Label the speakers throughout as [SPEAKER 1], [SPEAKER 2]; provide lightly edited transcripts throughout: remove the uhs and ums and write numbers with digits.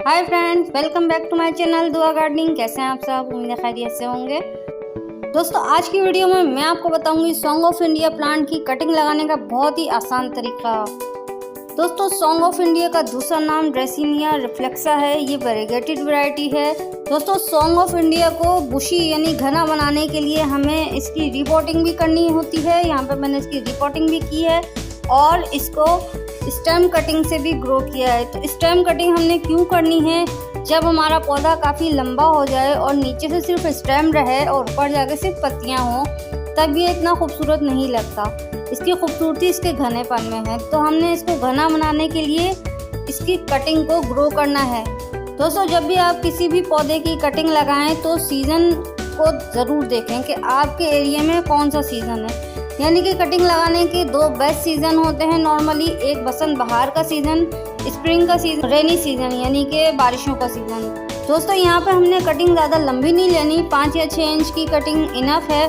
[SPEAKER 1] Hi friends, welcome back to my channel Dua gardening. कैसे हैं आप सब? उम्मीद है खैरियत से होंगे। दोस्तों, आज की वीडियो में मैं आपको बताऊंगी सॉन्ग ऑफ इंडिया प्लांट की कटिंग लगाने का बहुत ही आसान तरीका। दोस्तों, सॉन्ग ऑफ इंडिया का दूसरा नाम ड्रेसिनिया रिफ्लेक्सा है। ये वेरीगेटेड वैरायटी है। दोस्तों, सॉन्ग ऑफ इंडिया को बुशी यानी घना बनाने के लिए हमें इसकी रिपोर्टिंग भी करनी होती है। यहाँ पर मैंने इसकी रिपोर्टिंग भी की है और इसको स्टेम कटिंग से भी ग्रो किया है। तो स्टेम कटिंग हमने क्यों करनी है? जब हमारा पौधा काफ़ी लंबा हो जाए और नीचे से सिर्फ स्टेम रहे और ऊपर जाके सिर्फ पत्तियां हों, तब ये इतना खूबसूरत नहीं लगता। इसकी खूबसूरती इसके घनेपन में है। तो हमने इसको घना बनाने के लिए इसकी कटिंग को ग्रो करना है। दोस्तों, जब भी आप किसी भी पौधे की कटिंग लगाएं तो सीज़न को ज़रूर देखें कि आपके एरिया में कौन सा सीज़न है। यानी कि कटिंग लगाने के दो बेस्ट सीज़न होते हैं नॉर्मली। एक बसंत बहार का सीज़न, स्प्रिंग का सीज़न, रेनी सीज़न यानी कि बारिशों का सीज़न। दोस्तों, यहाँ पे हमने कटिंग ज़्यादा लंबी नहीं लेनी, 5 या 6 इंच की कटिंग इनफ है।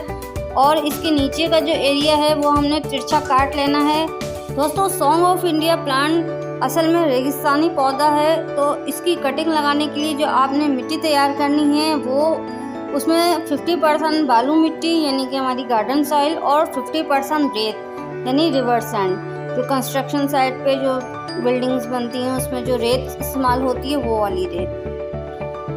[SPEAKER 1] और इसके नीचे का जो एरिया है वो हमने तिरछा काट लेना है। दोस्तों, सॉन्ग ऑफ इंडिया प्लांट असल में रेगिस्तानी पौधा है। तो इसकी कटिंग लगाने के लिए जो आपने मिट्टी तैयार करनी है वो उसमें 50% बालू मिट्टी यानी कि हमारी गार्डन सॉइल और 50% रेत यानी रिवर सैंड। जो कंस्ट्रक्शन साइट पे जो बिल्डिंग्स बनती हैं उसमें जो रेत इस्तेमाल होती है वो वाली रेत।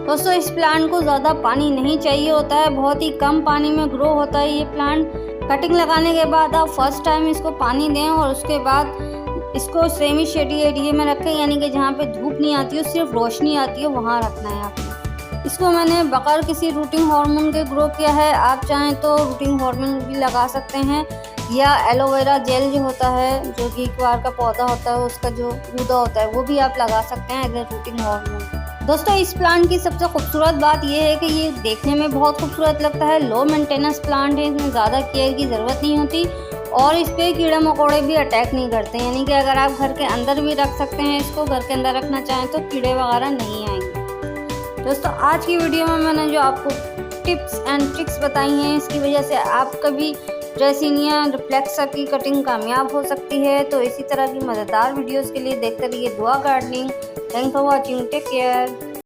[SPEAKER 1] दोस्तों, इस प्लांट को ज़्यादा पानी नहीं चाहिए होता है, बहुत ही कम पानी में ग्रो होता है ये प्लांट। कटिंग लगाने के बाद आप फर्स्ट टाइम इसको पानी दें और उसके बाद इसको सेमी शेडी एरिया में रखें, यानी कि जहाँ पे धूप नहीं आती हो, सिर्फ रोशनी आती है, वहाँ रखना है आपको। इसको मैंने बगैर किसी रूटिंग हार्मोन के ग्रो किया है। आप चाहें तो रूटिंग हार्मोन भी लगा सकते हैं या एलोवेरा जेल जो होता है, जो घीक्वार का पौधा होता है, उसका जो गूदा होता है वो भी आप लगा सकते हैं एज ए रूटिंग हार्मोन। दोस्तों, इस प्लांट की सबसे खूबसूरत बात यह है कि ये देखने में बहुत खूबसूरत लगता है। लो मेंटेनेंस प्लांट है, इसमें ज़्यादा केयर की ज़रूरत नहीं होती और इस पर कीड़े मकोड़े भी अटैक नहीं करते। यानी कि अगर आप घर के अंदर भी रख सकते हैं, इसको घर के अंदर रखना चाहें तो कीड़े वगैरह नहीं आएंगे। दोस्तों, आज की वीडियो में मैंने जो आपको टिप्स एंड ट्रिक्स बताई हैं, इसकी वजह से आपका भी ड्रेसिनिया रिफ्लेक्सा की कटिंग कामयाब हो सकती है। तो इसी तरह की मज़ेदार वीडियोस के लिए देखते रहिए Dua gardening. Thanks for watching, take care.